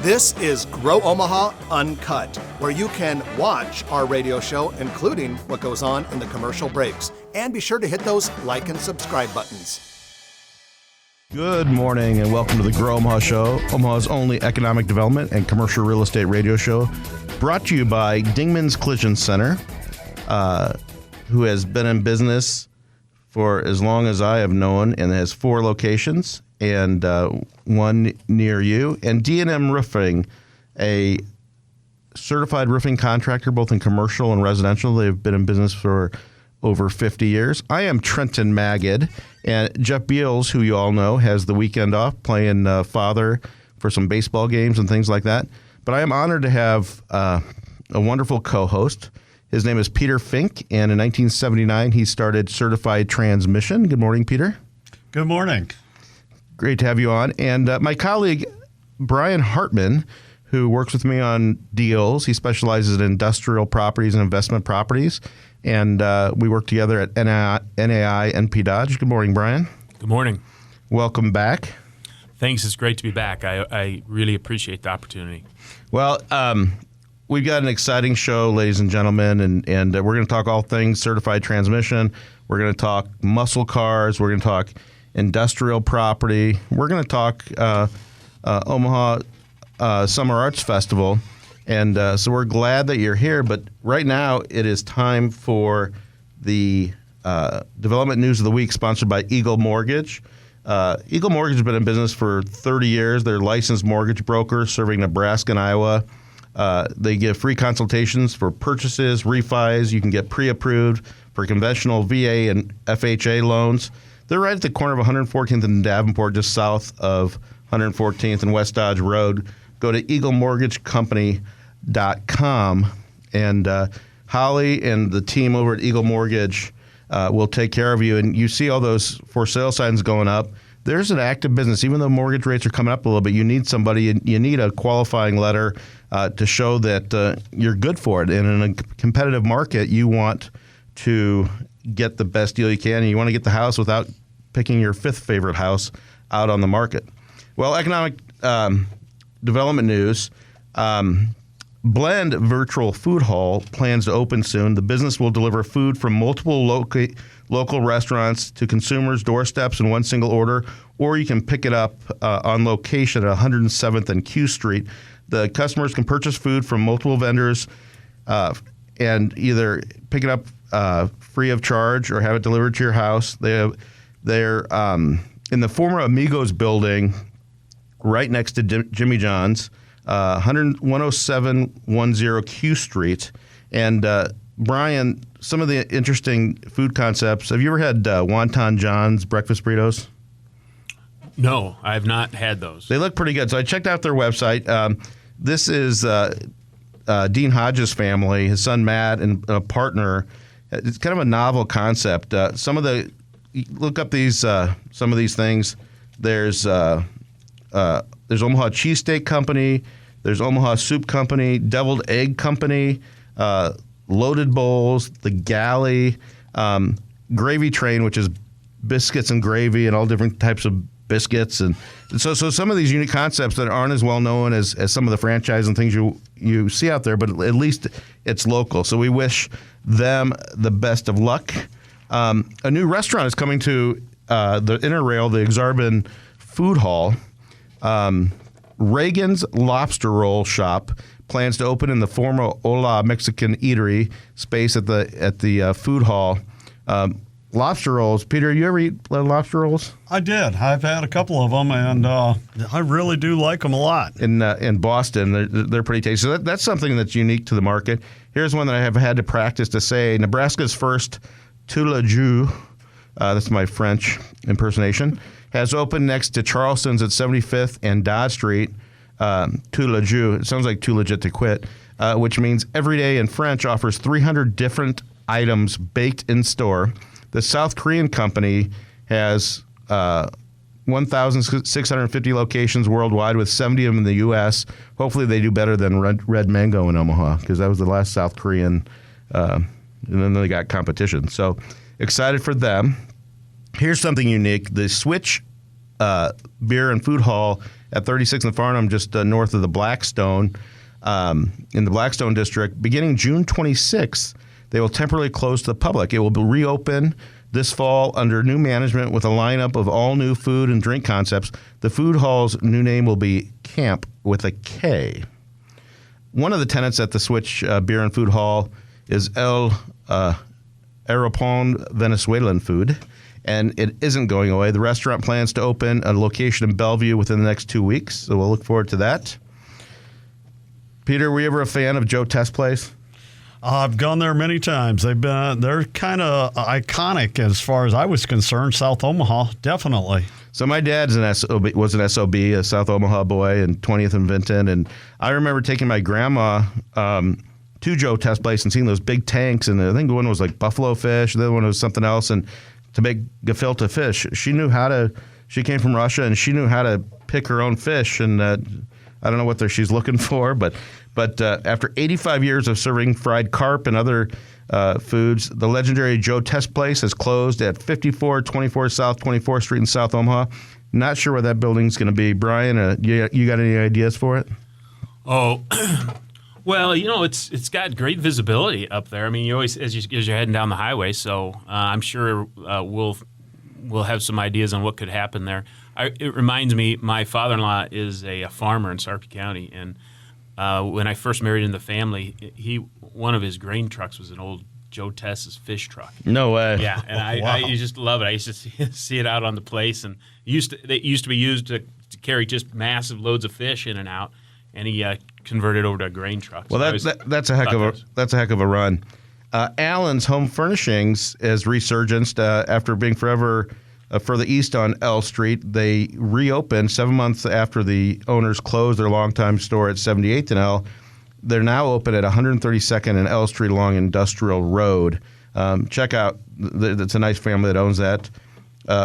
This is Grow Omaha Uncut, where you can watch our radio show, including what goes on in the commercial breaks. And be sure to hit those like and subscribe buttons. Good morning and welcome to the Grow Omaha Show, Omaha's only economic development and commercial real estate radio show, brought to you by Dingman's Collision Center, who has been in business for as long as I have known and has 4 locations and one near you. And D&M Roofing, a certified roofing contractor both in commercial and residential. They've been in business for over 50 years. I am Trenton Magid, and Jeff Beals, who you all know, has the weekend off playing father for some baseball games and things like that. But I am honored to have a wonderful co-host. His name is Peter Fink, and in 1979, he started Certified Transmission. Good morning, Peter. Good morning. Great to have you on. And my colleague, Bryan Hartmann, who works with me on deals. He specializes in industrial properties and investment properties. And we work together at NAI NP Dodge. Good morning, Bryan. Good morning. Welcome back. Thanks. It's great to be back. I really appreciate the opportunity. Well, we've got an exciting show, ladies and gentlemen, and we're going to talk all things certified transmission. We're going to talk muscle cars. We're going to talk industrial property. We're going to talk Omaha Summer Arts Festival. And so we're glad that you're here. But right now it is time for the Development News of the Week, sponsored by Eagle Mortgage. Eagle Mortgage has been in business for 30 years. They're licensed mortgage brokers serving Nebraska and Iowa. They give free consultations for purchases, refis. You can get pre-approved for conventional VA and FHA loans. They're right at the corner of 114th and Davenport, just south of 114th and West Dodge Road. Go to eaglemortgagecompanY.com, and Holly and the team over at Eagle Mortgage will take care of you. And you see all those for sale signs going up. There's an active business. Even though mortgage rates are coming up a little bit, you need somebody, you need a qualifying letter to show that you're good for it. And in a competitive market, you want to get the best deal you can, and you want to get the house without picking your 5th favorite house out on the market. Well, economic development news. Blend Virtual Food Hall plans to open soon. The business will deliver food from multiple local restaurants to consumers' doorsteps in one single order, or you can pick it up on location at 107th and Q Street. The customers can purchase food from multiple vendors and either pick it up free of charge or have it delivered to your house. They're in the former Amigos building right next to Jimmy John's, 10710 Q Street. And Bryan, some of the interesting food concepts. Have you ever had Wonton John's breakfast burritos? No, I have not had those. They look pretty good. So I checked out their website. This is Dean Hodges' family, his son Matt, and a partner. It's kind of a novel concept. Look up these some of these things. There's Omaha Cheesesteak Company. There's Omaha Soup Company, Deviled Egg Company, Loaded Bowls, The Galley, Gravy Train, which is biscuits and gravy and all different types of biscuits. And so some of these unique concepts that aren't as well known as some of the franchise and things you see out there, but at least it's local. So we wish them the best of luck. A new restaurant is coming to the Interrail, the Exarban Food Hall. Reagan's Lobster Roll Shop plans to open in the former Ola Mexican Eatery space at the food hall. Lobster rolls. Peter, you ever eat lobster rolls? I did. I've had a couple of them, and I really do like them a lot. In Boston, they're pretty tasty. So that's something that's unique to the market. Here's one that I have had to practice to say. Nebraska's first Tulajou, that's my French impersonation, has opened next to Charleston's at 75th and Dodge Street. Tulajou, it sounds like too legit to quit, which means every day in French offers 300 different items baked in store. The South Korean company has 1,650 locations worldwide, with 70 of them in the U.S. Hopefully they do better than Red Mango in Omaha, because that was the last South Korean, and then they got competition. So excited for them. Here's something unique. The Switch Beer and Food Hall at 36 and Farnham, just north of the Blackstone, in the Blackstone district. Beginning June 26th, they will temporarily close to the public. It will be reopened this fall under new management with a lineup of all new food and drink concepts. The food hall's new name will be Camp with a K. One of the tenants at the Switch Beer and Food Hall is El Aeropon Venezuelan Food, and it isn't going away. The restaurant plans to open a location in Bellevue within the next 2 weeks, so we'll look forward to that. Peter, were you ever a fan of Joe Test Place? I've gone there many times. They're kind of iconic as far as I was concerned. South Omaha, definitely. So my dad's was an SOB, a South Omaha boy, in 20th and Vinton, and I remember taking my grandma to Joe Test Place and seeing those big tanks, and I think one was like buffalo fish, the other one was something else, and to make gefilte fish. She came from Russia, and she knew how to pick her own fish, and I don't know what she's looking for, but after 85 years of serving fried carp and other foods, the legendary Joe Test Place has closed at 5424 South 24th Street in South Omaha. Not sure where that building's going to be. Brian, you got any ideas for it? Oh, well, it's got great visibility up there. I mean, you always as you're heading down the highway, so I'm sure we'll have some ideas on what could happen there. It reminds me, my father-in-law is a farmer in Sarpy County, and when I first married into the family, one of his grain trucks was an old Joe Test's fish truck. No way. Yeah, and I just love it. I used to see it out on the place, and it used to be used to carry just massive loads of fish in and out, and he converted over to a grain truck. Well, so that's a heck of a run. Allen's Home Furnishings is resurgenced after being forever further east on L Street. They reopened 7 months after the owners closed their longtime store at 78th and L. They're now open at 132nd and L Street along Industrial Road. Check out, it's a nice family that owns that.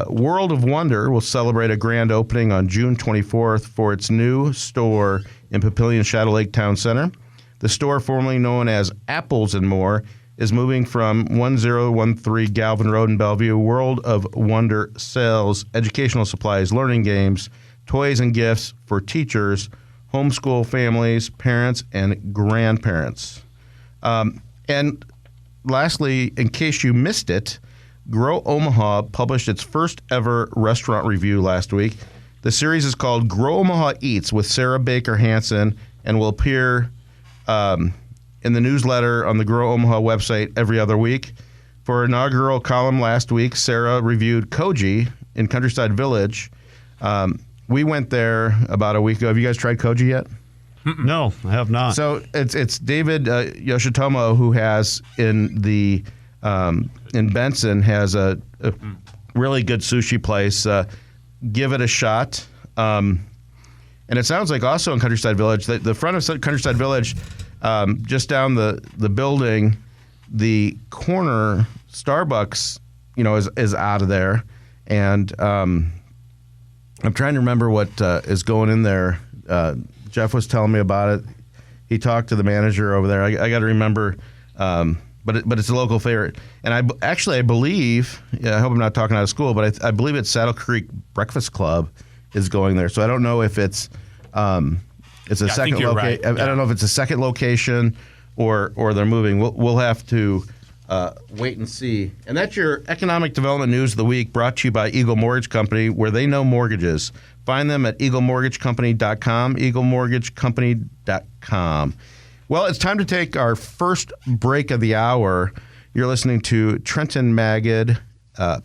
World of Wonder will celebrate a grand opening on June 24th for its new store in Papillion Shadow Lake Town Center. The store, formerly known as Apples and More, is moving from 1013 Galvin Road in Bellevue. World of Wonder sells educational supplies, learning games, toys and gifts for teachers, homeschool families, parents, and grandparents. And lastly, in case you missed it, Grow Omaha published its first ever restaurant review last week. The series is called Grow Omaha Eats with Sarah Baker Hansen and will appear in the newsletter on the Grow Omaha website every other week. For her inaugural column last week, Sarah reviewed Koji in Countryside Village. We went there about a week ago. Have you guys tried Koji yet? No, I have not. So it's David Yoshitomo, who has in Benson has a really good sushi place. Give it a shot. And it sounds like also in Countryside Village, the front of Countryside Village, just down the building, the corner Starbucks, is out of there. And I'm trying to remember what is going in there. Jeff was telling me about it. He talked to the manager over there. I got to remember, but it's a local favorite. And I believe, I hope I'm not talking out of school, but I believe it's Saddle Creek Breakfast Club is going there. So I don't know if it's a second location. Right. I don't know if it's a second location or they're moving. We'll have to wait and see. And that's your economic development news of the week, brought to you by Eagle Mortgage Company, where they know mortgages. Find them at eaglemortgagecompany.com, eaglemortgagecompany.com. Well, it's time to take our first break of the hour. You're listening to Trenton Magid,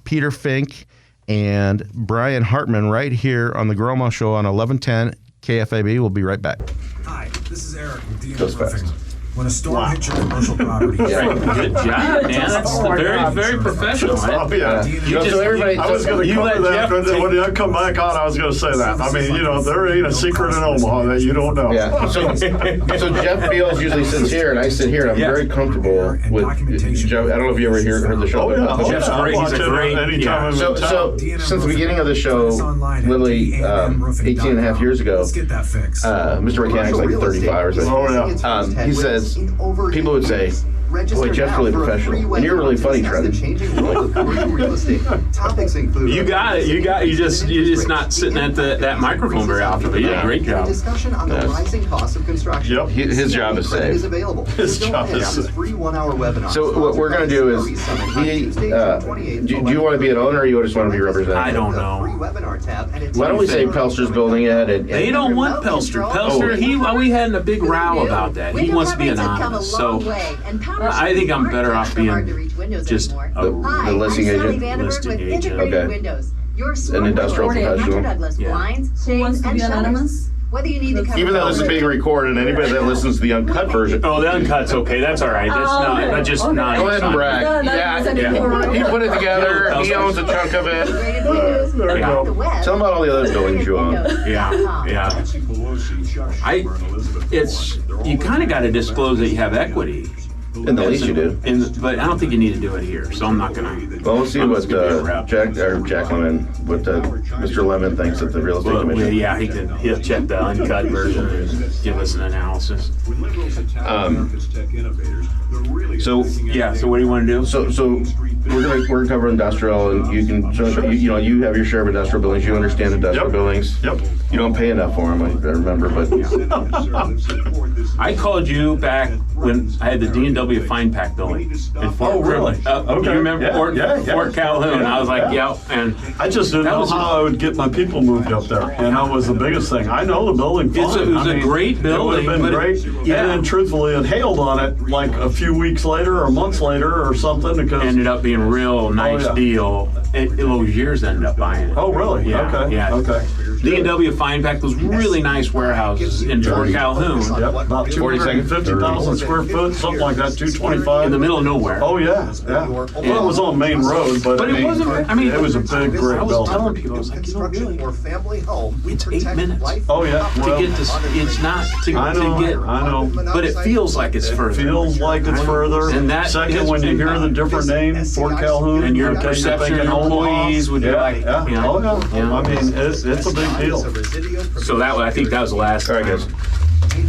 Peter Fink, and Bryan Hartmann right here on the Grow Omaha Show on 1110 KFAB. We'll be right back. Hi, this is Eric with DN Roofing. When a storm hits your commercial property, good job, man. That's very professional. So everybody, I was going to cover that when I come back on. I was going to say that. I mean, there ain't a secret in Omaha that you don't know. Yeah. So Jeff Beals usually sits here, and I sit here, and I'm very comfortable with Joe. I don't know if you ever heard the show. Oh yeah, Jeff's great. He's a great. Yeah. So since the beginning of the show, literally 18 and a half years ago, Mr. Mechanic's like 35 or something. Oh yeah. He says, people would say, Boy, Jeff's really professional. And you're really funny, Trent. Topics include You got it. You're just not sitting at that microphone very often. But you did a great job. Discussion on the rising cost of construction. Yep. His job is safe. Is available. His job is safe. Free 1-hour webinar. So what we're going to do is, do you want to be an owner or you just want to be represented? I don't know. Why don't we say Pelster's building it? They don't want Pelster. Pelster, we had a big row about that. He wants to be anonymous. So I think I'm better off being just the listing agent. Okay. An industrial professional. Yeah. Who wants to be anonymous? Whether you need to cover Even though this is being recorded, anybody that listens to the uncut version. Oh, the uncut's okay. That's all right. That's just not. Go ahead and brag. Yeah. He put it together. He owns a chunk of it. There you go. Tell him about all the other buildings you own. Yeah. You kind of got to disclose that you have equity. In the lease you do. But I don't think you need to do it here, so I'm not going to. Well, we'll see what Mr. Lemon thinks at the real estate commission. Yeah, he'll check the uncut version and give us an analysis. So what do you want to do? So we're gonna cover industrial, and you can you have your share of industrial buildings. You understand industrial buildings. Yep. You don't pay enough for them, I remember, but. I called you back when I had the D&W Fine Pack building in Fort. Really? Okay. You remember Fort Calhoun? Yeah, I was like, and I just didn't know how I would get my people moved up there, and that was the biggest thing. I know the building fine. It was a great building. It would have been great. And then truthfully, it hailed on it like a few weeks later or months later or something because ended up being a real nice deal. Those years ended up buying it. Oh, really? Yeah. Okay. Yeah. Okay. D&W Fine Pack, those really nice warehouses in Fort Calhoun. Yep. About 250,000 square foot, something like that, 225. In the middle of nowhere. Oh, yeah. Well, it was on Main Road, but it wasn't. I mean, it was a big, great building. I was telling people, I was like, really? It's 8 minutes. Oh, yeah. To get to, it's not to get. I know. But it feels like it's further. Feels like it's further. And that second, when you hear the different name, Fort Calhoun, and your perception of employees would be like, I mean, it's a big deal. So I think that was the last. All right, guys.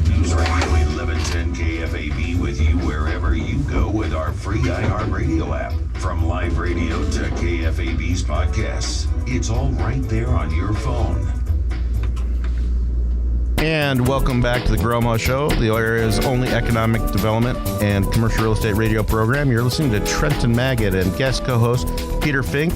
News Radio 1110 KFAB with you wherever you go with our free iHeartRadio app. From live radio to KFAB's podcasts, it's all right there on your phone. And welcome back to the Gromo Show, the area's only economic development and commercial real estate radio program. You're listening to Trenton Maggot and guest co-host Peter Fink,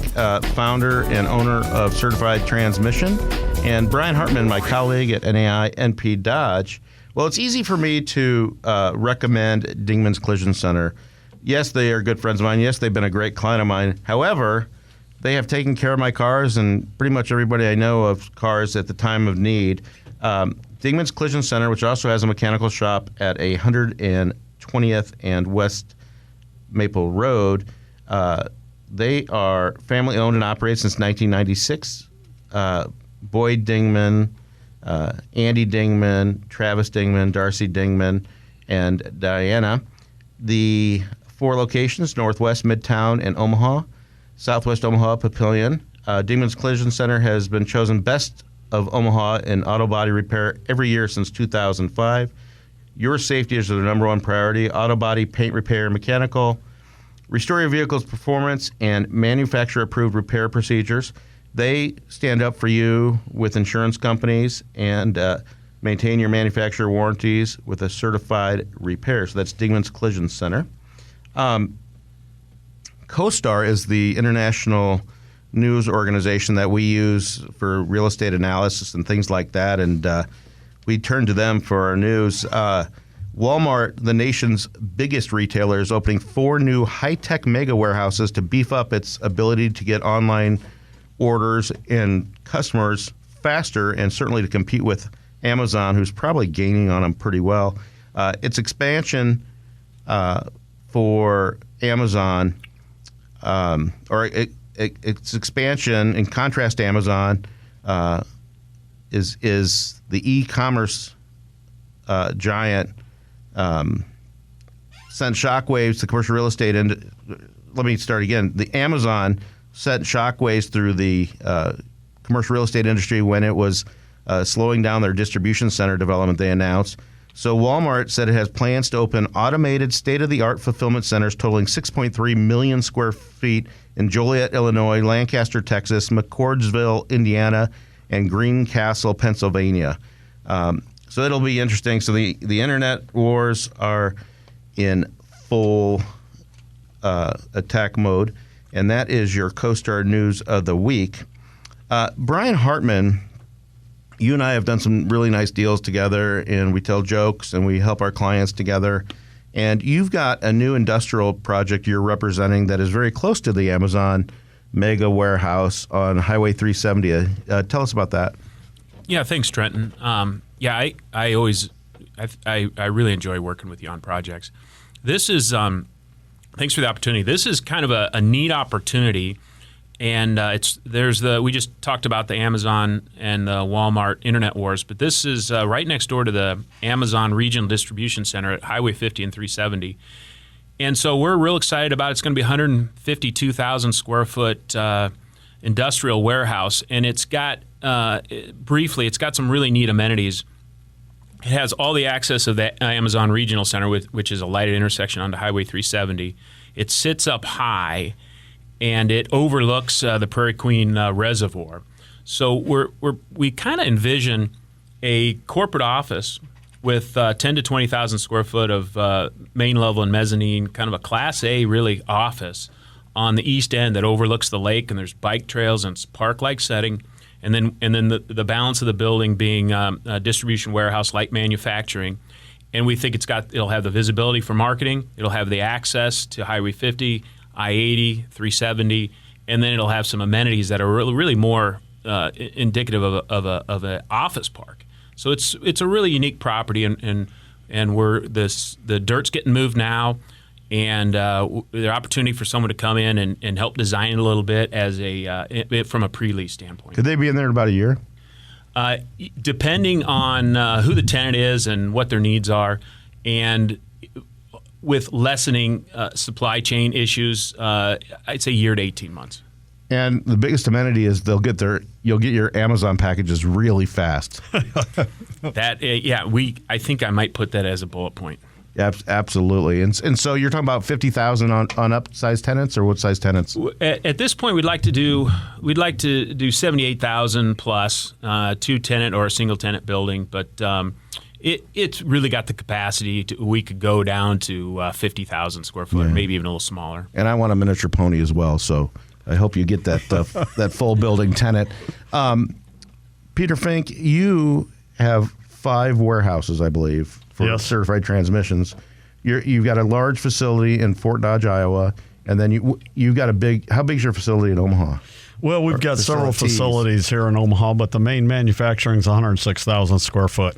founder and owner of Certified Transmission, and Bryan Hartmann, my colleague at NAI NP Dodge. Well, it's easy for me to recommend Dingman's Collision Center. Yes, they are good friends of mine. Yes, they've been a great client of mine. However, they have taken care of my cars and pretty much everybody I know of cars at the time of need. Dingman's Collision Center, which also has a mechanical shop at 120th and West Maple Road, they are family-owned and operated since 1996. Boyd Dingman, Andy Dingman, Travis Dingman, Darcy Dingman, and Diana. The 4 locations, Northwest, Midtown, and Omaha. Southwest Omaha, Papillion. Dingman's Collision Center has been chosen best of Omaha in auto body repair every year since 2005. Your safety is their number one priority. Auto body, paint repair, mechanical. Restore your vehicle's performance and manufacturer-approved repair procedures. They stand up for you with insurance companies and maintain your manufacturer warranties with a certified repair. So that's Dingman's Collision Center. CoStar is the international news organization that we use for real estate analysis and things like that, and we turn to them for our news. Walmart, the nation's biggest retailer, is opening 4 new high-tech mega warehouses to beef up its ability to get online orders and customers faster, and certainly to compete with Amazon, who's probably gaining on them pretty well. Its expansion for Amazon, its expansion, in contrast to Amazon, is the e-commerce giant sent shockwaves to commercial real estate. And let me start again. The Amazon sent shockwaves through the commercial real estate industry when it was slowing down their distribution center development they announced. So Walmart said it has plans to open automated state-of-the-art fulfillment centers totaling 6.3 million square feet in Joliet, Illinois, Lancaster, Texas, McCordsville, Indiana, and Greencastle, Pennsylvania. So it'll be interesting. So the internet wars are in full attack mode, and that is your CoStar News of the week. Bryan Hartmann, you and I have done some really nice deals together, and we tell jokes and we help our clients together. And you've got a new industrial project you're representing that is very close to the Amazon mega warehouse on Highway 370. Tell us about that. Yeah, thanks, Trenton. I really enjoy working with you on projects. This is thanks for the opportunity. This is kind of a neat opportunity. And we just talked about the Amazon and the Walmart internet wars, but this is right next door to the Amazon Regional Distribution Center at Highway 50 and 370. And so we're real excited about it. It's going to be 152,000 square foot industrial warehouse, and it's got it's got some really neat amenities. It has all the access of the Amazon Regional Center, which is a lighted intersection onto Highway 370. It sits up high, and it overlooks the Prairie Queen Reservoir. So we kind of envision a corporate office with 10 to 20,000 square foot of main level and mezzanine, kind of a Class A really office on the east end that overlooks the lake, and there's bike trails and it's park-like setting. And then the balance of the building being a distribution warehouse, light manufacturing. And we think it'll have the visibility for marketing, it'll have the access to Highway 50, I-80, 370, and then it'll have some amenities that are really more indicative of an office park. So it's a really unique property, and the dirt's getting moved now, and the opportunity for someone to come in and help design it a little bit from a pre-lease standpoint. Could they be in there in about a year? Depending on who the tenant is and what their needs are, and with lessening supply chain issues, I'd say a year to 18 months. And the biggest amenity is you'll get your Amazon packages really fast. I think I might put that as a bullet point. Absolutely. And so you're talking about 50,000 on upsized tenants, or what size tenants? At this point, we'd like to do 78,000 plus 2-tenant or a single tenant building, but it's really got the capacity we could go down to 50,000 square foot, maybe even a little smaller. And I want a miniature pony as well, so I hope you get that that full building tenant. Peter Fink, you have 5 warehouses, I believe, for certified transmissions. You've got a large facility in Fort Dodge, Iowa, and then you've got how big's your facility in Omaha? Well, we've got several facilities here in Omaha, but the main manufacturing is 106,000 square foot.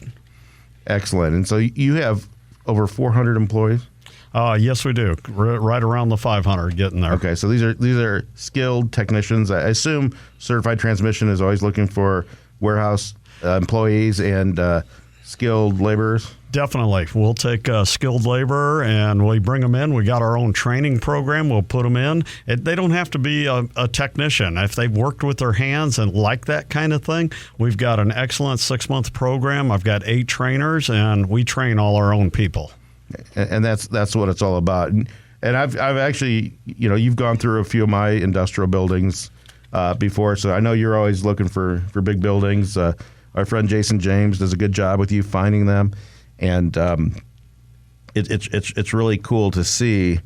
Excellent. And so you have over 400 employees? Yes, we do. Right around the 500, getting there. Okay, so these are skilled technicians. I assume Certified Transmission is always looking for warehouse employees and skilled laborers. Definitely. We'll take skilled labor and we bring them in. We got our own training program. We'll put them in. They don't have to be a technician. If they've worked with their hands and like that kind of thing, we've got an excellent 6-month program. I've got 8 trainers, and we train all our own people. And that's what it's all about. And I've actually, you've gone through a few of my industrial buildings before, so I know you're always looking for big buildings. Our friend Jason James does a good job with you finding them, and it's really cool to see.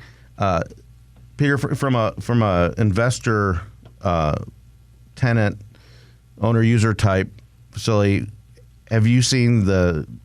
Peter, from a investor, tenant, owner, user type facility, have you seen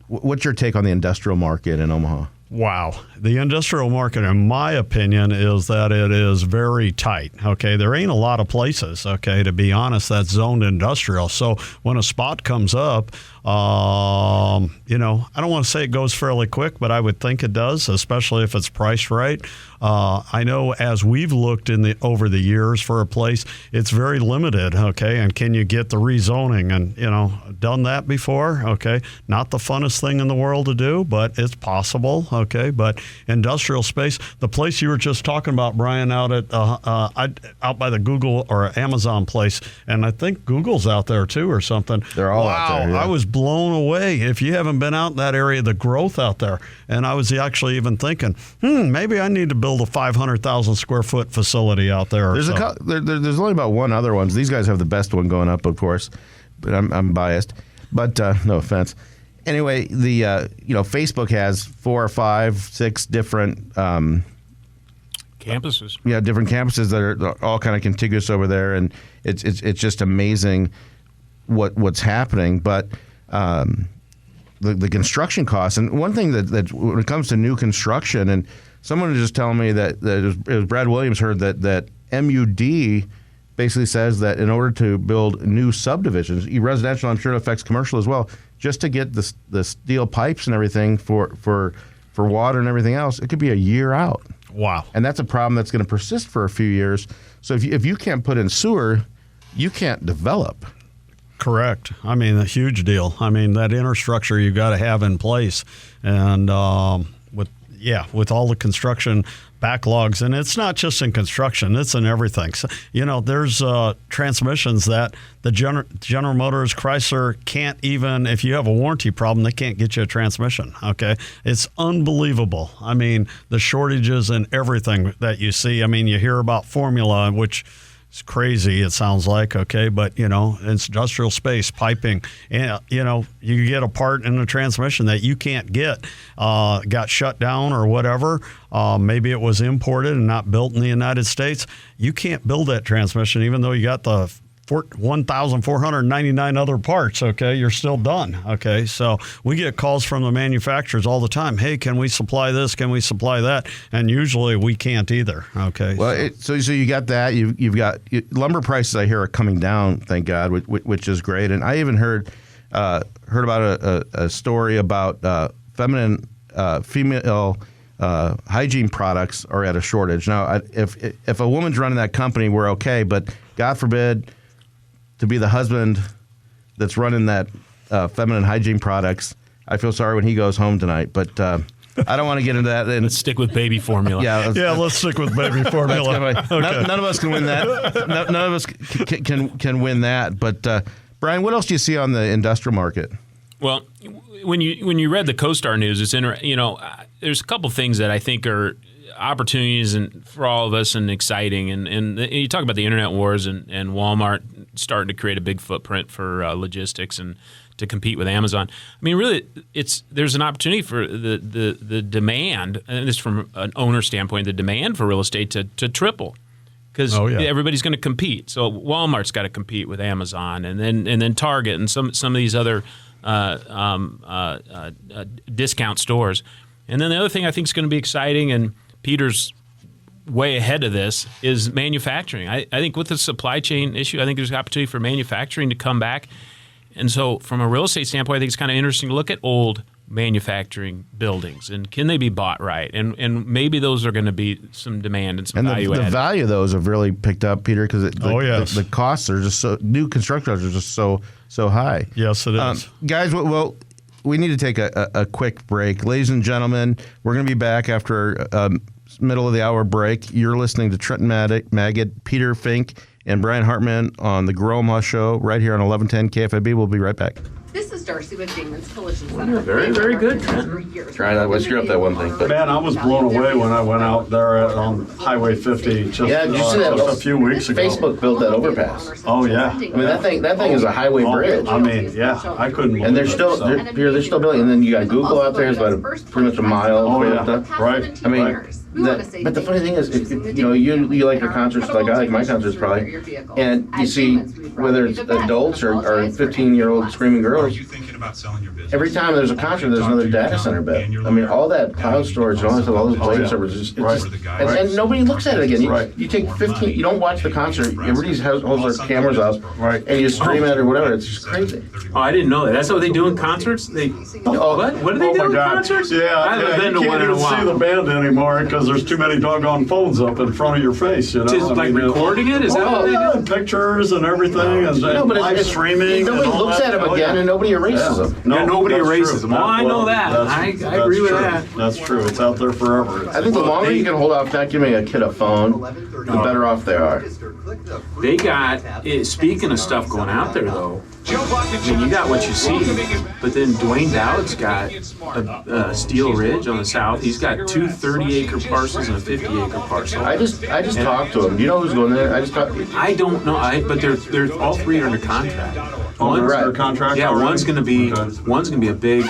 what's your take on the industrial market in Omaha? Wow. The industrial market, in my opinion, is that it is very tight. Okay. There ain't a lot of places, okay, to be honest, that's zoned industrial. So when a spot comes up, I don't want to say it goes fairly quick, but I would think it does, especially if it's priced right. I know as we've looked over the years for a place, it's very limited, okay? And can you get the rezoning? And, done that before, okay? Not the funnest thing in the world to do, but it's possible, okay? But industrial space, the place you were just talking about, Brian, out by the Google or Amazon place, and I think Google's out there too or something. They're all out there. Yeah. I was blown away. If you haven't been out in that area, the growth out there, and I was actually even thinking, maybe I need to build a 500,000 square foot facility out there. There's there's only about one other one. These guys have the best one going up, of course, but I'm biased. But no offense. Anyway, the Facebook has 4 or 5, 6 different campuses. Yeah, different campuses that are all kind of contiguous over there, and it's just amazing what's happening. But the construction costs, and one thing that when it comes to new construction, and someone was just telling me that it was Brad Williams heard that MUD basically says that in order to build new subdivisions, residential, I'm sure it affects commercial as well, just to get the steel pipes and everything for water and everything else, it could be a year out. Wow. And that's a problem that's going to persist for a few years. So if you can't put in sewer, you can't develop. Correct. I mean, a huge deal. I mean, that infrastructure you got to have in place. And with all the construction backlogs, and it's not just in construction, it's in everything. So, there's transmissions that the General Motors, Chrysler can't even, if you have a warranty problem, they can't get you a transmission, okay? It's unbelievable. I mean, the shortages and everything that you see. I mean, you hear about formula, which is crazy, it sounds like, okay? But, industrial space, piping, and, you get a part in the transmission that you can't get, got shut down or whatever. Maybe it was imported and not built in the United States. You can't build that transmission even though you got the 1,499 other parts, okay? You're still done, okay? So we get calls from the manufacturers all the time. Hey, can we supply this? Can we supply that? And usually we can't either, okay? Well, so you got that. You've got lumber prices, I hear, are coming down, thank God, which is great. And I even heard about a story about female hygiene products are at a shortage. Now, if a woman's running that company, we're okay, but God forbid to be the husband that's running that feminine hygiene products, I feel sorry when he goes home tonight. But I don't want to get into that. And let's stick with baby formula. Let's stick with baby formula. Okay. None of us can win that. None of us can win that. But Brian, what else do you see on the industrial market? Well, when you read the CoStar news, it's there's a couple things that I think are opportunities and for all of us and exciting. And you talk about the internet wars and Walmart starting to create a big footprint for logistics and to compete with Amazon. I mean, really, there's an opportunity for the demand, and this from an owner standpoint, the demand for real estate to triple. Because everybody's going to compete. So Walmart's got to compete with Amazon, and then Target and some of these other discount stores. And then the other thing I think is going to be exciting, and Peter's way ahead of this, is manufacturing. I think with the supply chain issue, I think there's an opportunity for manufacturing to come back. And so from a real estate standpoint, I think it's kind of interesting to look at old manufacturing buildings and can they be bought right? And maybe those are going to be some demand and some value added. The value of those have really picked up, Peter, because the costs are just new construction costs are just so high. Yes, it is. Guys, well, we need to take a quick break. Ladies and gentlemen, we're going to be back after middle of the hour break. You're listening to Trenton Magid, Peter Fink, and Bryan Hartmann on the Grow 'em Hush Show right here on 1110 KFAB. We'll be right back. This is Darcy with Dingman's Collision Center. Very, very good. Try to screw up that one thing. But man, I was blown away when I went out there on Highway 50 just a few weeks ago. Facebook built that overpass. Oh yeah. I mean that thing is a highway bridge. I mean, yeah, I couldn't believe and they're still building. And then you got Google out there, it's about pretty much a mile. Oh yeah, right. I mean. But the funny thing is, you like your concerts like I like my concerts probably, and you see whether it's adults or 15-year-old screaming girls, every time there's a concert, there's another data center bit. I mean, all that cloud storage and all that stuff, all those blade servers, and nobody looks at it again. You take 15, you don't watch the concert, everybody holds their cameras up, and you stream it or whatever. It's just crazy. Oh, I didn't know that. That's what they do in concerts? What? What do they do in concerts? Yeah, I haven't been to you one can't in a even see while. the band anymore because there's too many doggone phones up in front of your face, you know? Just like recording it? Is that what they do? Pictures and everything, and live streaming. Nobody looks at them again, and nobody erases them. No, nobody erases them. Oh, I know that. I agree with that. That's true. It's out there forever. I think the longer you can hold off vacuuming a kid a phone, the better off they are. They got, speaking of stuff going out there, though, I mean, you got what you see, but then Dwayne Dowd's got a Steel Ridge on the south. He's got two 30-acre parcels and a 50-acre parcel. I just talked to him. Do you know who's going there? I don't know, but they're all three are under contract. One's under contract. Yeah, one's gonna be a big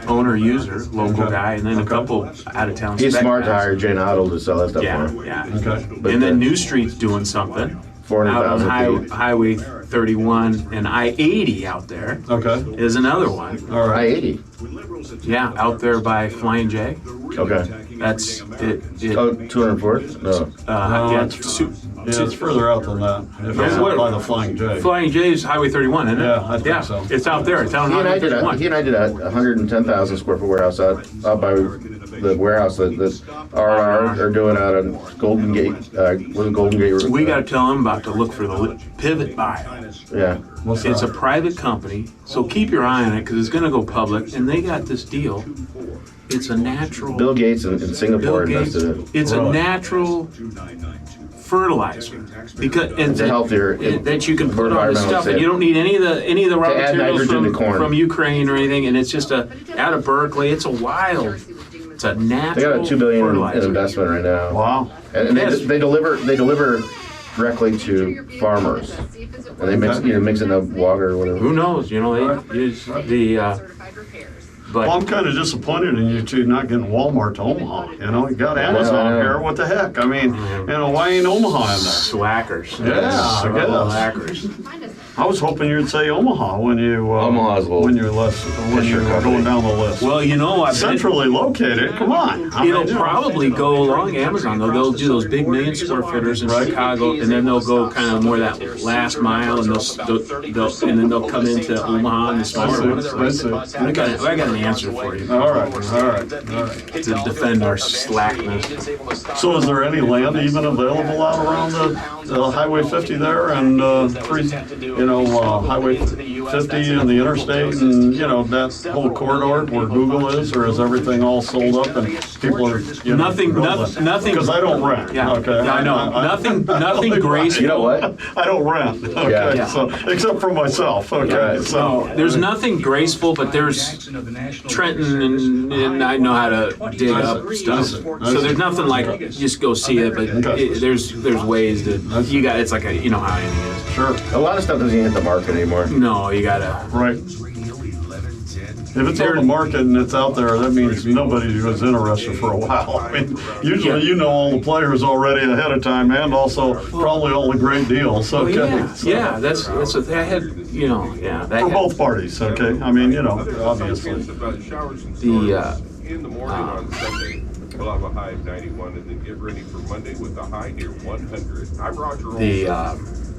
owner user, local guy, and then a couple out of town. He's smart to hire Jane Otto to sell that stuff for him. Yeah. Okay. And then New Street's doing something. 400,000 out on feet. Highway 31 and I-80 out there. Okay. Is another one. All right. I-80. Yeah, out there by Flying J. Okay. That's it. 204th? No. It's further out than that. If it's out by the Flying J. Flying J is Highway 31, isn't it? Yeah, I think so. It's out there. It's out on Highway 31. He and I did a 110,000 square foot warehouse out by the warehouse that RR are doing out on Golden Gate. Golden Gate? We got to tell them about to look for the pivot buy. Yeah. It's a private company, so keep your eye on it because it's going to go public, and they got this deal. It's a natural. Bill Gates in Singapore invested in it. It's a natural fertilizer because it's a healthier that you can put on the stuff, and you don't need any of the raw materials from Ukraine or anything. And it's just out of Berkeley. It's a natural. They got a $2 billion in investment right now. Wow! And they deliver directly to farmers, and they mix it in the water or whatever. Who knows? You know, Well, I'm kind of disappointed in you two not getting Walmart to Omaha. You know, you got Amazon here. What the heck? I mean, why ain't Omaha in there? Slackers. Yeah, I guess. Slackers. I was hoping you'd say Omaha when you Omaha's when you're going down the list. Well, centrally located. Come on. It'll probably go along Amazon though. They'll do those big million square footers in Chicago, and then they'll go kind of more that last mile, and they'll come into Omaha and the smaller ones. I got an answer for you. All right. To defend our slackness. So, is there any land even available out around the Highway 50 there and Highway 50 and the interstate and that whole corridor where Google is, or is everything all sold up and people are nothing? Because I don't rent. Yeah, okay. Yeah, I know. Nothing graceful. You know what? I don't rent. Okay, so except for myself. Okay, so there's nothing graceful, but there's Trenton and I know how to dig up stuff. So there's nothing like just go see it, but there's ways that you got. It's like you know how anything is. Sure. A lot of stuff doesn't even hit the market anymore. No, you gotta. Right. If it's on the market and it's out there, that means nobody was interested for a while. I mean, usually you know all the players already ahead of time, and also probably all the great deals. Okay. That's what I had. For both parties. Okay. I mean, obviously. In the morning on Sunday, we'll have a high of 91, and then get ready for Monday with a high near 100. I'm Roger Olson.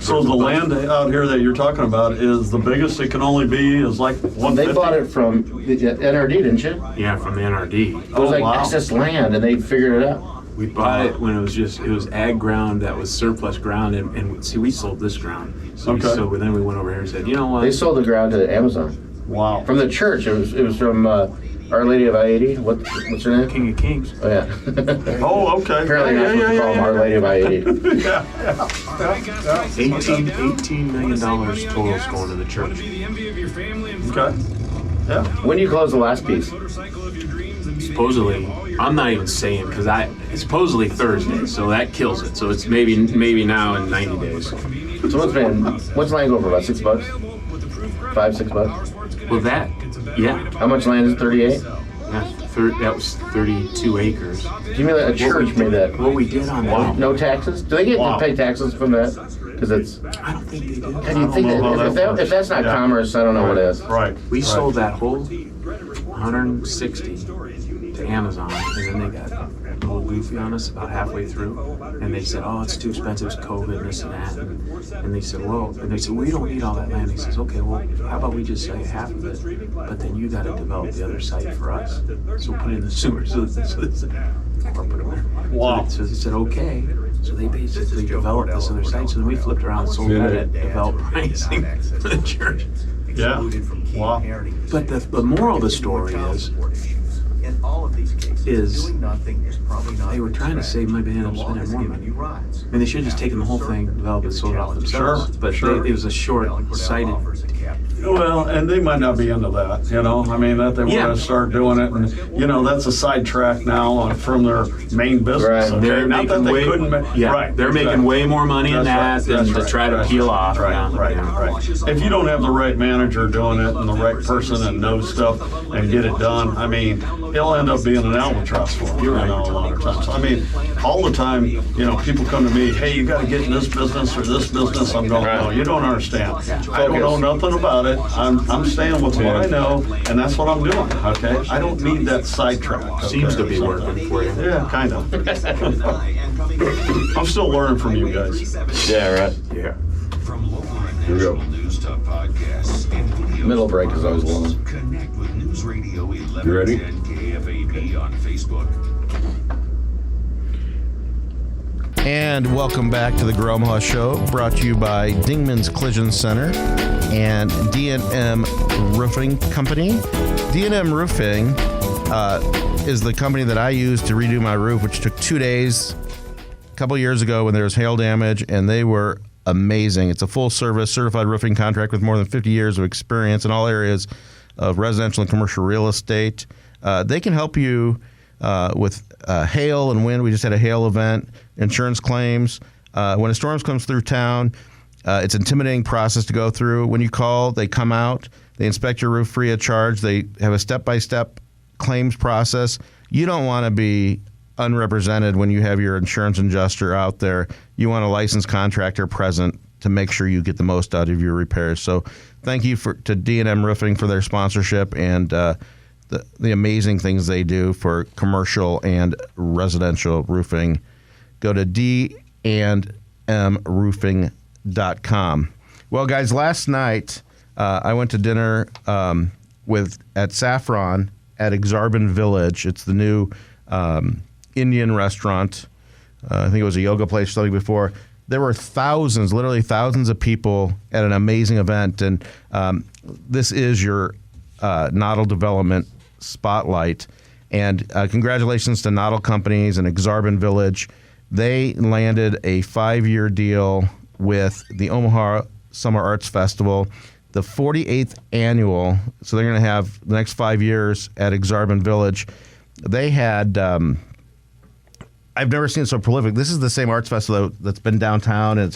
So the land out here that you're talking about is the biggest it can only be is like 150? They bought it from the NRD, didn't you? Yeah, from the NRD. It was excess land, and they figured it out. We bought it when it was ag ground that was surplus ground, and see, we sold this ground. So then we went over here and said, you know what? They sold the ground to Amazon. Wow. From the church. It was from Our Lady of I-80. What's her name? King of Kings. Oh, yeah. Oh, okay. Apparently not supposed to call them Our Lady of I-80. $18 million total is going to the church. Okay. Yeah. When do you close the last piece? Supposedly, I'm not even saying because it's supposedly Thursday, so that kills it. So it's maybe now in 90 days. So what's land go for? About $6? $5, $6? Well, yeah. How much land is 38? Yeah, that was 32 acres. Do you mean that a church made that? What we did on that? No taxes? Do they get to pay taxes from that? Because it's. I don't think they do. How do you think if that's not commerce, I don't know what is. Right. We sold that whole 160 to Amazon, and then they got a little goofy on us about halfway through, and they said, "Oh, it's too expensive. It's COVID, and this and that." And they said, "Well," and they said, "We don't need all that land." He says, "Okay, well, how about we just say half of it, but then you got to develop the other site for us. So we'll put it in the sewer." So or put it there. Wow. So they said, "Okay." So they basically developed this other site. So then we flipped around and sold that at developed pricing for the church. Yeah. Wow. But the moral of the story In all of these cases, doing nothing is probably not. they were trying to save money, but they ended up spending more money. I mean, they should have just taken the whole thing, developed it, sold it off themselves. Sure, But sure. it was a short-sighted. Well, and they might not be into that, I mean, that they want to start doing it, and, that's a sidetrack now from their main business. Right. Okay? They're Not that making they couldn't make, right. They're making way more money in That's that right, than that's to try right, to right, peel off. Right, Yeah, right, yeah. right. If you don't have the right manager doing it and the right person that knows stuff and get it done, I mean, he'll end up being an albatross for them, a lot of times. I mean, all the time, people come to me, hey, you got to get in this business or this business. I'm going, no, you don't understand. I don't know nothing about it. I'm staying with what I know, and that's what I'm doing, okay? I don't need that sidetrack. Okay? Seems to be working for you. Yeah, kind of. I'm still learning from you guys. Yeah, right. Yeah. From local and national news to podcasts and video. Middle break is always long. Connect with News Radio 1110 KFAB on Facebook. And welcome back to the Grow Omaha Show, brought to you by Dingman's Collision Center and D&M Roofing Company. D&M Roofing is the company that I used to redo my roof, which took 2 days a couple years ago when there was hail damage, and they were amazing. It's a full-service certified roofing contract with more than 50 years of experience in all areas of residential and commercial real estate. They can help you with hail and wind. We just had a hail event, insurance claims. When a storm comes through town, it's an intimidating process to go through. When you call, they come out, they inspect your roof free of charge. They have a step-by-step claims process. You don't want to be unrepresented when you have your insurance adjuster out there. You want a licensed contractor present to make sure you get the most out of your repairs. So thank you to D&M Roofing for their sponsorship and the amazing things they do for commercial and residential roofing. Go to dandmroofing.com. Well, guys, last night I went to dinner at Saffron at Exarban Village. It's the new Indian restaurant. I think it was a yoga place something before. There were thousands, literally thousands of people at an amazing event. And this is your Noddle Development Spotlight. And congratulations to Noddle Companies and Exarban Village. They landed a 5-year deal with the Omaha Summer Arts Festival, the 48th annual. So they're going to have the next 5 years at Exarban Village. They had, I've never seen it so prolific. This is the same arts festival that's been downtown, and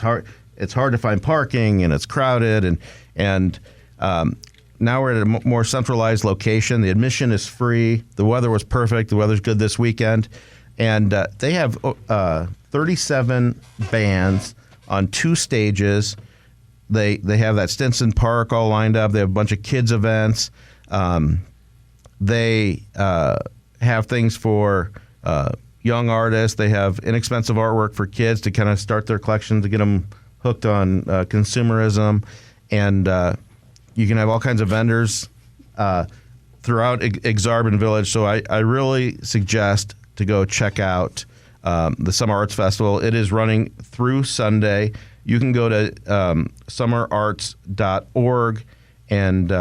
it's hard to find parking, and it's crowded, and now we're at a more centralized location. The admission is free. The weather was perfect. The weather's good this weekend. And they have 37 bands on 2 stages. They have that Stinson Park all lined up. They have a bunch of kids events. They have things for young artists. They have inexpensive artwork for kids to kind of start their collection to get them hooked on consumerism. And you can have all kinds of vendors throughout Exarban Village. So I really suggest to go check out the Summer Arts Festival. It is running through Sunday. You can go to summerarts.org and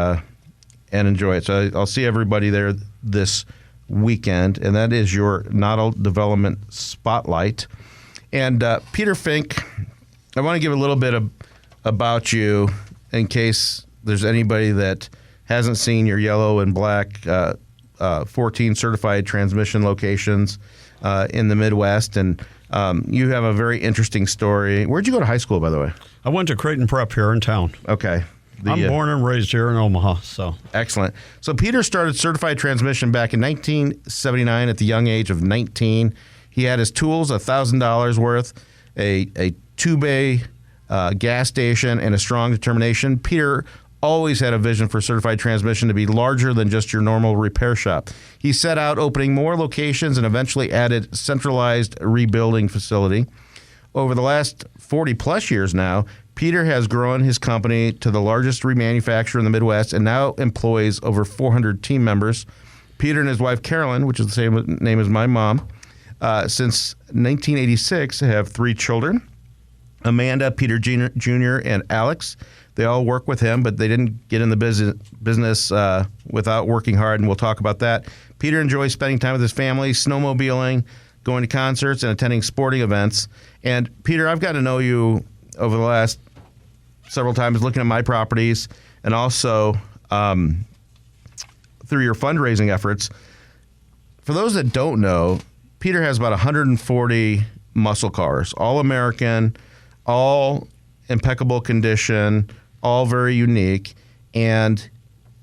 enjoy it. So I'll see everybody there this weekend, and that is your Noddle Development Spotlight. And Peter Fink, I want to give a little bit about you in case there's anybody that hasn't seen your yellow and black 14 certified transmission locations in the Midwest, and you have a very interesting story. Where'd you go to high school, by the way? I went to Creighton Prep here in town. Okay. I'm born and raised here in Omaha. So excellent. So Peter started certified transmission back in 1979 at the young age of 19. He had his tools, $1,000 worth, a 2-bay gas station, and a strong determination, Peter always had a vision for Certified Transmission to be larger than just your normal repair shop. He set out opening more locations and eventually added centralized rebuilding facility. Over the last 40-plus years now, Peter has grown his company to the largest remanufacturer in the Midwest and now employs over 400 team members. Peter and his wife, Carolyn, which is the same name as my mom, since 1986 have 3 children, Amanda, Peter Jr., and Alex. They all work with him, but they didn't get in the business without working hard, and we'll talk about that. Peter enjoys spending time with his family, snowmobiling, going to concerts, and attending sporting events. And, Peter, I've got to know you over the last several times looking at my properties and also through your fundraising efforts. For those that don't know, Peter has about 140 muscle cars, all American, all impeccable condition, all very unique, and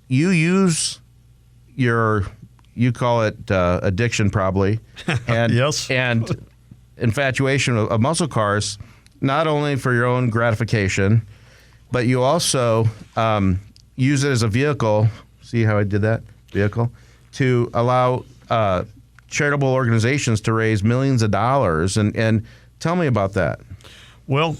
you use you call it addiction probably, and yes, and infatuation of muscle cars, not only for your own gratification, but you also use it as a vehicle. See how I did that? Vehicle to allow charitable organizations to raise millions of dollars, and tell me about that. Well,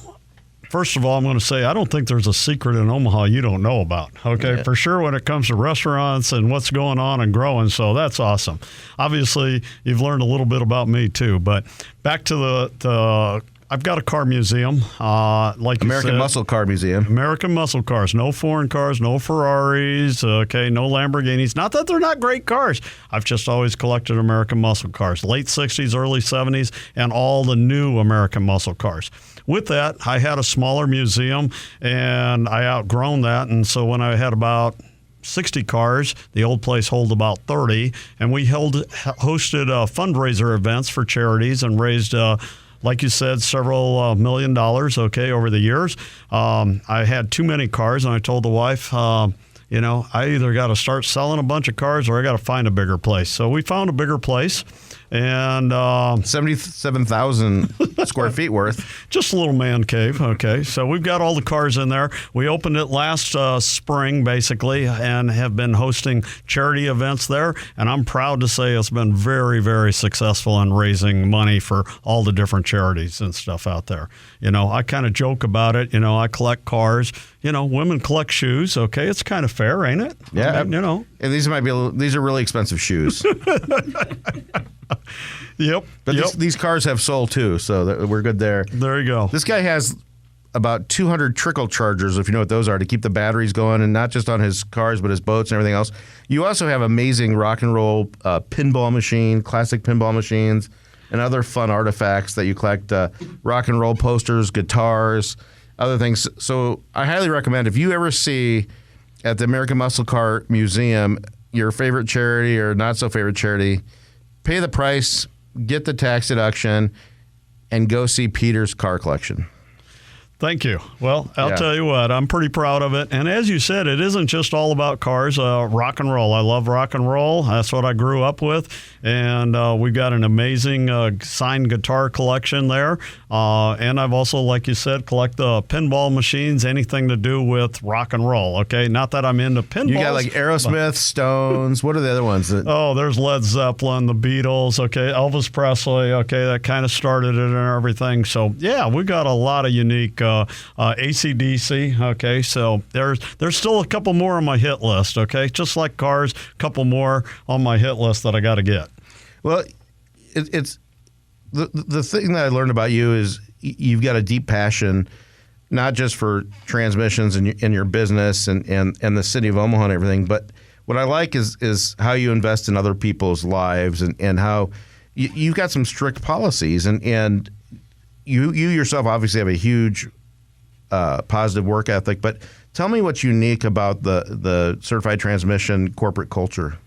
first of all, I'm going to say I don't think there's a secret in Omaha you don't know about. Okay, Yeah. For sure when it comes to restaurants and what's going on and growing, so that's awesome. Obviously, you've learned a little bit about me too, but back to the I've got a car museum, like American you said, Muscle Car Museum. American muscle cars, no foreign cars, no Ferraris, okay, no Lamborghinis. Not that they're not great cars. I've just always collected American muscle cars, late 60s, early 70s, and all the new American muscle cars. With that, I had a smaller museum, and I outgrown that, and so when I had about 60 cars, the old place held about 30, and we hosted fundraiser events for charities and raised like you said, several $1 million, okay, over the years. I had too many cars, and I told the wife, I either got to start selling a bunch of cars or I got to find a bigger place. So we found a bigger place, and 77,000 square feet worth. Just a little man cave, okay. So we've got all the cars in there. We opened it last spring, basically, and have been hosting charity events there. And I'm proud to say it's been very, very successful in raising money for all the different charities and stuff out there. I kind of joke about it. I collect cars. Women collect shoes. Okay, it's kind of fair, ain't it? Yeah, And these are really expensive shoes. Yep. But these cars have soul too, so we're good there. There you go. This guy has about 200 trickle chargers, if you know what those are, to keep the batteries going, and not just on his cars, but his boats and everything else. You also have amazing rock and roll pinball machine, classic pinball machines, and other fun artifacts that you collect, rock and roll posters, guitars, other things. So I highly recommend, if you ever see at the American Muscle Car Museum your favorite charity or not so favorite charity, pay the price, get the tax deduction, and go see Peter's car collection. Thank you. Well, I'll tell you what, I'm pretty proud of it. And as you said, it isn't just all about cars, rock and roll. I love rock and roll. That's what I grew up with. And we've got an amazing signed guitar collection there. And I've also, like you said, collect the pinball machines, anything to do with rock and roll. Okay, not that I'm into pinballs. You got like Aerosmith, Stones. What are the other ones? There's Led Zeppelin, the Beatles. Okay, Elvis Presley. Okay, that kind of started it and everything. So yeah, we got a lot of unique AC/DC. Okay, so there's still a couple more on my hit list. Okay, just like cars, a couple more on my hit list that I got to get. Well, it's the thing that I learned about you is you've got a deep passion, not just for transmissions in your business and the city of Omaha and everything, but what I like is how you invest in other people's lives and how you've got some strict policies and you yourself obviously have a huge positive work ethic, but tell me what's unique about the certified transmission corporate culture.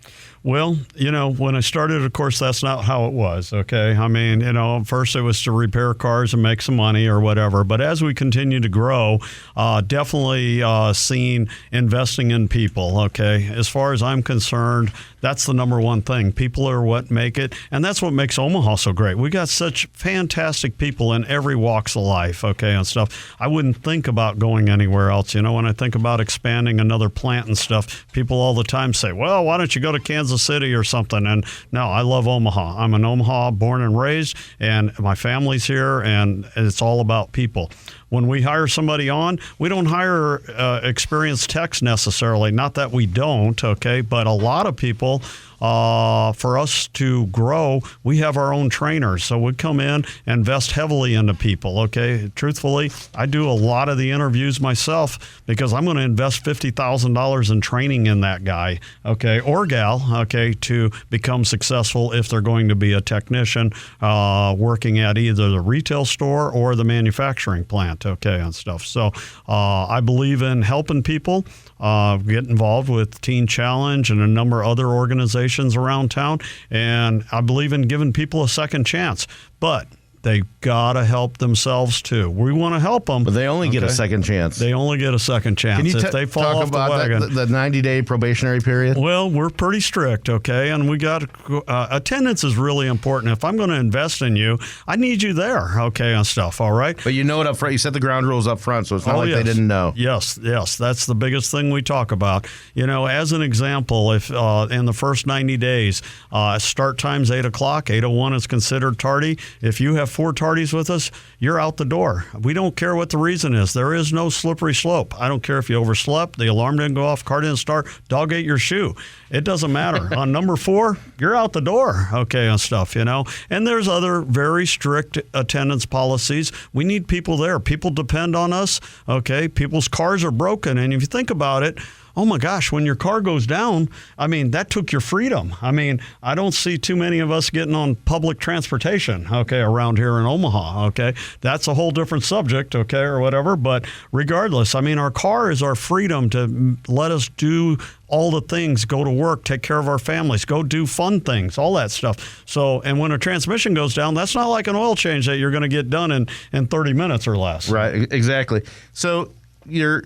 Well, when I started, of course, that's not how it was, okay? I mean, first it was to repair cars and make some money or whatever. But as we continue to grow, definitely seeing investing in people, okay? As far as I'm concerned, that's the number one thing. People are what make it, and that's what makes Omaha so great. We got such fantastic people in every walks of life, okay, and stuff. I wouldn't think about going anywhere else. When I think about expanding another plant and stuff, people all the time say, well, why don't you go to Kansas City or something? And no, I love Omaha. I'm an Omaha born and raised, and my family's here, and it's all about people. When we hire somebody on, we don't hire experienced techs necessarily. Not that we don't, okay, but a lot of people, for us to grow, we have our own trainers. So we come in and invest heavily into people, okay? Truthfully, I do a lot of the interviews myself because I'm going to invest $50,000 in training in that guy, okay, or gal, okay, to become successful if they're going to be a technician working at either the retail store or the manufacturing plant, okay, and stuff. So I believe in helping people, get involved with Teen Challenge and a number of other organizations around town, and I believe in giving people a second chance, but they gotta help themselves too. We want to help them, but they only get a second chance. They only get a second chance. Can you if they fall off the wagon. The 90-day probationary period? Well, we're pretty strict, okay, and we got attendance is really important. If I'm going to invest in you, I need you there, okay, and stuff. All right. But you know it up front. You set the ground rules up front, so it's not they didn't know. Yes, that's the biggest thing we talk about. As an example, if in the first 90 days, start time's 8 o'clock, 8:01 is considered tardy. If you have 4 tardies with us, you're out the door. We don't care what the reason is. There is no slippery slope. I don't care if you overslept, the alarm didn't go off, car didn't start, dog ate your shoe. It doesn't matter. On number 4, you're out the door, okay, and stuff, And there's other very strict attendance policies. We need people there. People depend on us, okay? People's cars are broken, and if you think about it, oh my gosh, when your car goes down, I mean, that took your freedom. I mean, I don't see too many of us getting on public transportation, okay, around here in Omaha, okay? That's a whole different subject, okay, or whatever. But regardless, I mean, our car is our freedom to let us do all the things, go to work, take care of our families, go do fun things, all that stuff. So, and when a transmission goes down, that's not like an oil change that you're going to get done in 30 minutes or less. Right, exactly. So your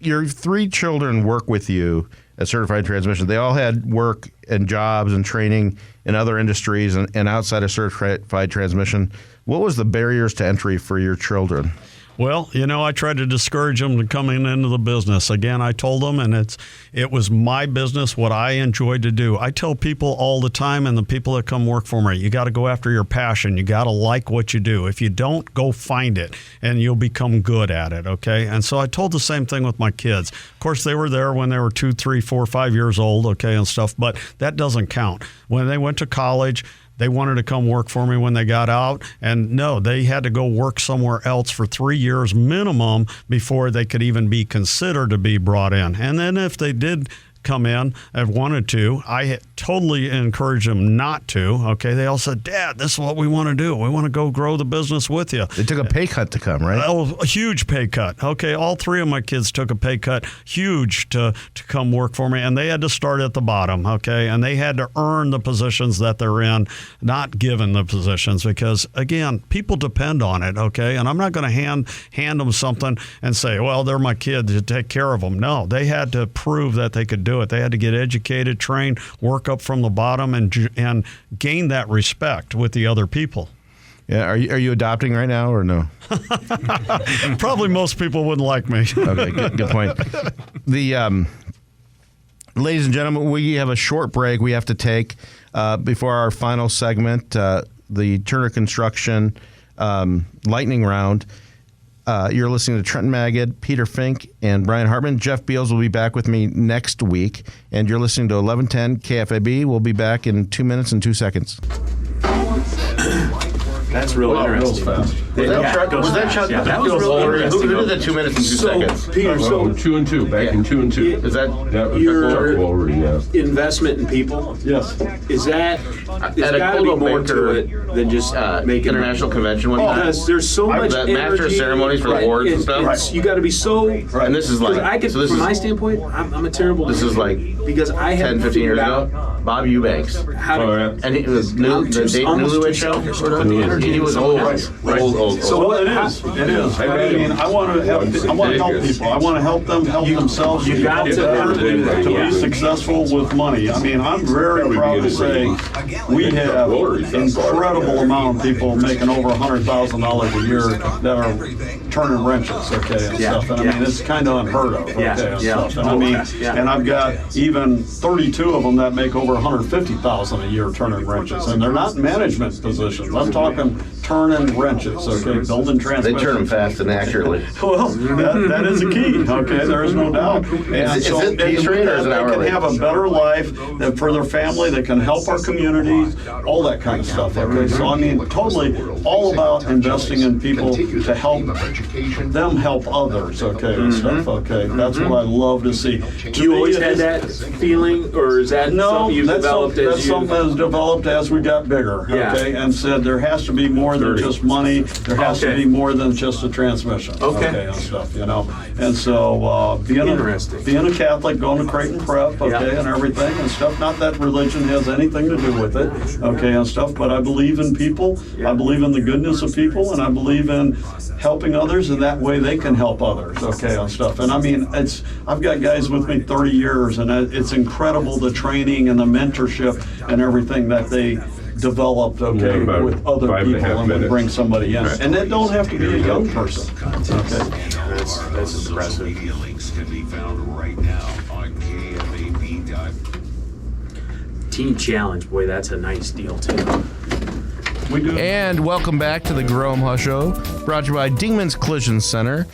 3 children work with you at Certified Transmission. They all had work and jobs and training in other industries and outside of Certified Transmission. What was the barriers to entry for your children? Well, I tried to discourage them from coming into the business. Again, I told them, and it was my business, what I enjoyed to do. I tell people all the time, and the people that come work for me, you got to go after your passion. You got to like what you do. If you don't, go find it, and you'll become good at it, okay? And so I told the same thing with my kids. Of course, they were there when they were 2, 3, 4, 5 years old, okay, and stuff, but that doesn't count. When they went to college, they wanted to come work for me when they got out, and no, they had to go work somewhere else for 3 years minimum before they could even be considered to be brought in. And then if they did come in and wanted to, I totally encouraged them not to. Okay, they all said, Dad, this is what we want to do. We want to go grow the business with you. They took a pay cut to come, right? Oh, a huge pay cut. Okay, all 3 of my kids took a pay cut, huge, to come work for me, and they had to start at the bottom, okay, and they had to earn the positions that they're in, not given the positions, because, again, people depend on it, okay, and I'm not going to hand them something and say, well, they're my kids, to take care of them. No, they had to prove that they could do it. They had to get educated, trained, work up from the bottom, and gain that respect with the other people. Yeah, are you adopting right now or no? Probably most people wouldn't like me. Okay, good point. Ladies and gentlemen, we have a short break we have to take before our final segment, the Turner Construction lightning round. You're listening to Trenton Magid, Peter Fink, and Bryan Hartmann. Jeff Beals will be back with me next week. And you're listening to 1110 KFAB. We'll be back in 2 minutes and 2 seconds. That's real interesting. Was that Chuck? Yeah, that was real interesting. Who did the 2 minutes and 2 seconds? Peter, so 2 and 2, back in 2 and 2. Is that your yeah. investment in people? Yes. Is that there's got to be more to it than just making international convention one time? Because there's so much energy. Master of ceremonies for the awards and stuff. You got to be so. And this is like. From my standpoint, I'm a terrible. This is like because I 10, 15 years ago. Bob Eubanks. And it was the Newlywed Show. He was old. Old. So it is. I mean, I want to help people. I want to help them help themselves. You got to be successful with money. I mean, I'm very proud to say we have an incredible amount of people making over $100,000 a year that are turning wrenches, okay, and stuff. And I mean, it's kind of unheard of, okay, and stuff. And I mean, and I've got even 32 of them that make over $150,000 a year turning wrenches, and they're not in management positions. I'm talking turning wrenches, okay, building transmissions. They turn them fast and accurately. Well, that is a key, okay, there is no doubt. And is it piece rate or is it hourly? They can have a better life for their family, they can help our communities, all that kind of stuff, okay? So I mean, totally all about investing in people to help them help others, okay, and stuff, okay? That's what I love to see. You always had that feeling, or is that something you developed as that's something that's developed as we got bigger, okay? And said there has to be more than just money, there has to be more than just a transmission, okay, and stuff, you know? And so being a Catholic, going to Creighton Prep, okay, and everything and stuff, not that religion has anything to do with it, okay, and stuff, but I believe in people, I believe in the goodness of people, and I believe in helping others, and that way they can help others, okay, and stuff. And I mean, I've got guys with me 30 years, and it's incredible the training and the mentorship and everything that they developed, okay, with other people and would bring somebody in. And it don't have to be a young person, okay. That's impressive. Media links can be found right now on KFAB. Team Challenge, boy, that's a nice deal too. We do. And welcome back to the Grow Omaha Show, brought to you by Dingman's Collision Center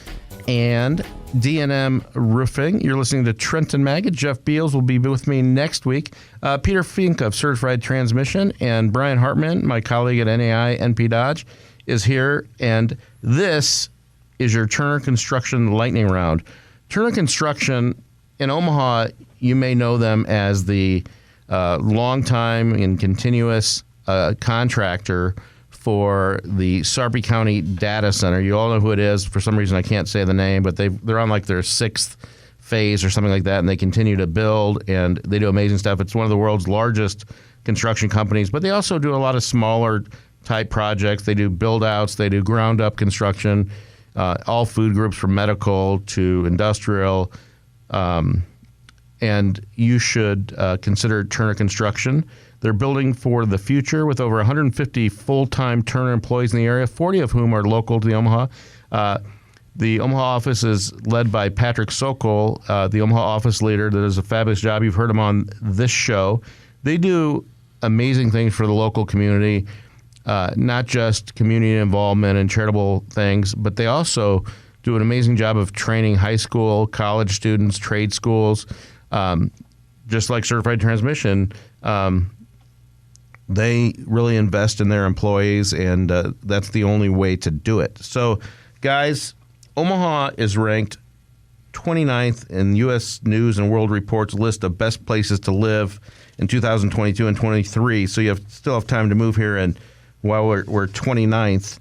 and D&M Roofing. You're listening to Trenton Maggot. Jeff Beals will be with me next week. Peter Fink of Certified Transmission and Bryan Hartmann, my colleague at NAI NP Dodge, is here. And this is your Turner Construction Lightning Round. Turner Construction in Omaha, you may know them as the long-time and continuous contractor for the Sarpy County Data Center. You all know who it is. For some reason, I can't say the name, but they're on like their 6th phase or something like that, and they continue to build, and they do amazing stuff. It's one of the world's largest construction companies, but they also do a lot of smaller type projects. They do build-outs. They do ground-up construction, all food groups from medical to industrial, and you should consider Turner Construction. They're building for the future with over 150 full-time Turner employees in the area, 40 of whom are local to the Omaha. The Omaha office is led by Patrick Sokol, the Omaha office leader that does a fabulous job. You've heard him on this show. They do amazing things for the local community, not just community involvement and charitable things, but they also do an amazing job of training high school, college students, trade schools, just like Certified Transmission. They really invest in their employees, and that's the only way to do it. So, guys, Omaha is ranked 29th in U.S. News and World Report's list of best places to live in 2022 and 23. So you still have time to move here, and while we're 29th,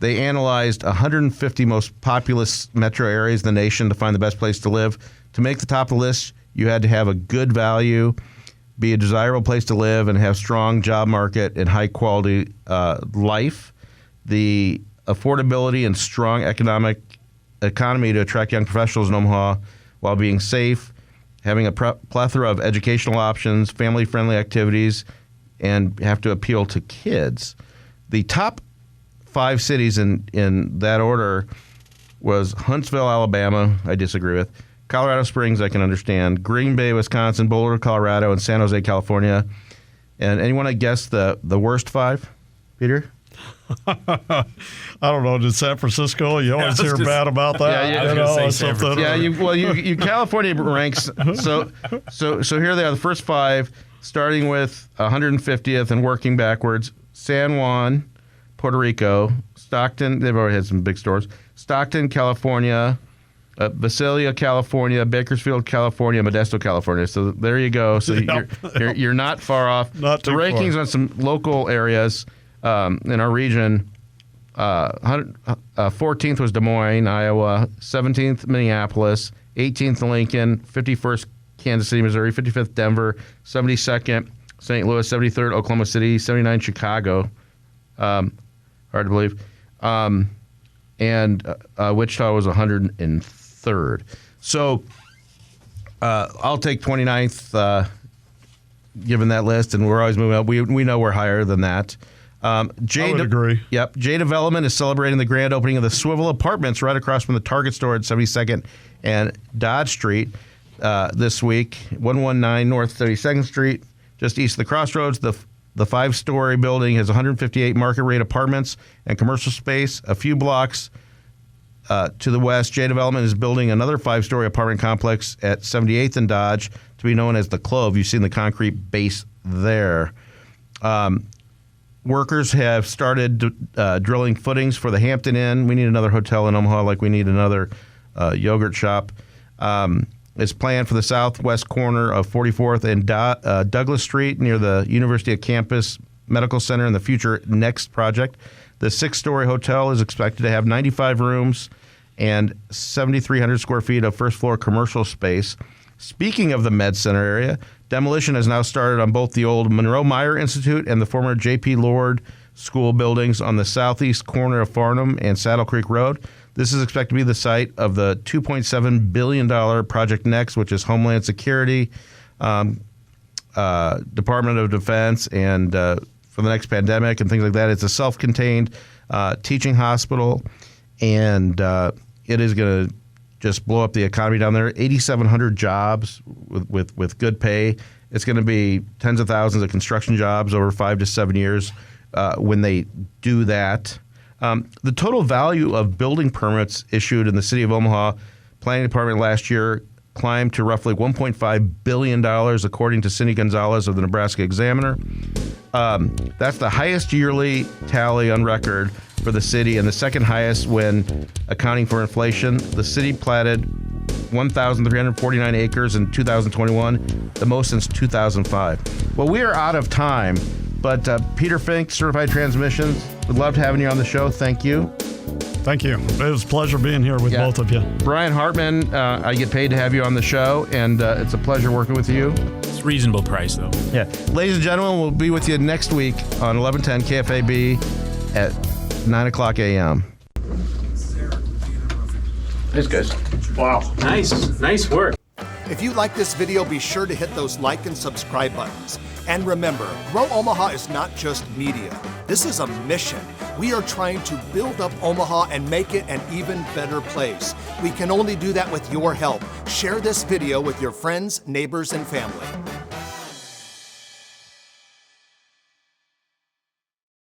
they analyzed 150 most populous metro areas in the nation to find the best place to live. To make the top of the list, you had to have a good value, be a desirable place to live, and have strong job market and high-quality life. The affordability and strong economy to attract young professionals in Omaha while being safe, having a plethora of educational options, family-friendly activities, and have to appeal to kids. The top 5 cities in that order was Huntsville, Alabama, I disagree with, Colorado Springs, I can understand, Green Bay, Wisconsin, Boulder, Colorado, and San Jose, California. And anyone that guessed the worst 5, Peter? I don't know. Did San Francisco? You always hear bad about that. Yeah, you California ranks. So here they are. The first 5, starting with 150th and working backwards. San Juan, Puerto Rico, Stockton. They've already had some big stores. Stockton, California. Visalia, California, Bakersfield, California, Modesto, California. So there you go. So you're not far off. Not too rankings far. On some local areas in our region. 14th was Des Moines, Iowa. 17th, Minneapolis. 18th, Lincoln. 51st, Kansas City, Missouri. 55th, Denver. 72nd, St. Louis. 73rd, Oklahoma City. 79, Chicago. Hard to believe. And Wichita was 103rd. So I'll take 29th, given that list, and we're always moving up. We know we're higher than that. I would agree. Yep. J Development is celebrating the grand opening of the Swivel Apartments right across from the Target store at 72nd and Dodge Street this week. 119 North 32nd Street, just east of the Crossroads. The 5-story building has 158 market-rate apartments and commercial space. A few blocks to the west, J Development is building another 5-story apartment complex at 78th and Dodge to be known as the Clove. You've seen the concrete base there. Workers have started drilling footings for the Hampton Inn. We need another hotel in Omaha like we need another yogurt shop. It's planned for the southwest corner of 44th and Douglas Street near the University of Campus Medical Center in the future Next project. The 6-story hotel is expected to have 95 rooms and 7,300 square feet of first-floor commercial space. Speaking of the Med Center area, demolition has now started on both the old Monroe Meyer Institute and the former J.P. Lord School buildings on the southeast corner of Farnham and Saddle Creek Road. This is expected to be the site of the $2.7 billion Project Next, which is Homeland Security, Department of Defense, and for the next pandemic and things like that. It's a self-contained teaching hospital, and it is going to just blow up the economy down there. 8,700 jobs with good pay. It's going to be tens of thousands of construction jobs over 5 to 7 years when they do that. The total value of building permits issued in the city of Omaha Planning Department last year climbed to roughly $1.5 billion, according to Cindy Gonzalez of the Nebraska Examiner. That's the highest yearly tally on record for the city and the second highest when accounting for inflation. The city platted 1,349 acres in 2021, the most since 2005. Well, we are out of time, but Peter Fink, Certified Transmissions, would love having you on the show. Thank you. Thank you. It was a pleasure being here with both of you. Bryan Hartmann, I get paid to have you on the show, and it's a pleasure working with you. It's a reasonable price, though. Yeah. Ladies and gentlemen, we'll be with you next week on 1110 KFAB at 9 o'clock a.m. Thanks, guys. Wow. Nice work. If you like this video, be sure to hit those like and subscribe buttons. And remember, Grow Omaha is not just media. This is a mission. We are trying to build up Omaha and make it an even better place. We can only do that with your help. Share this video with your friends, neighbors, and family.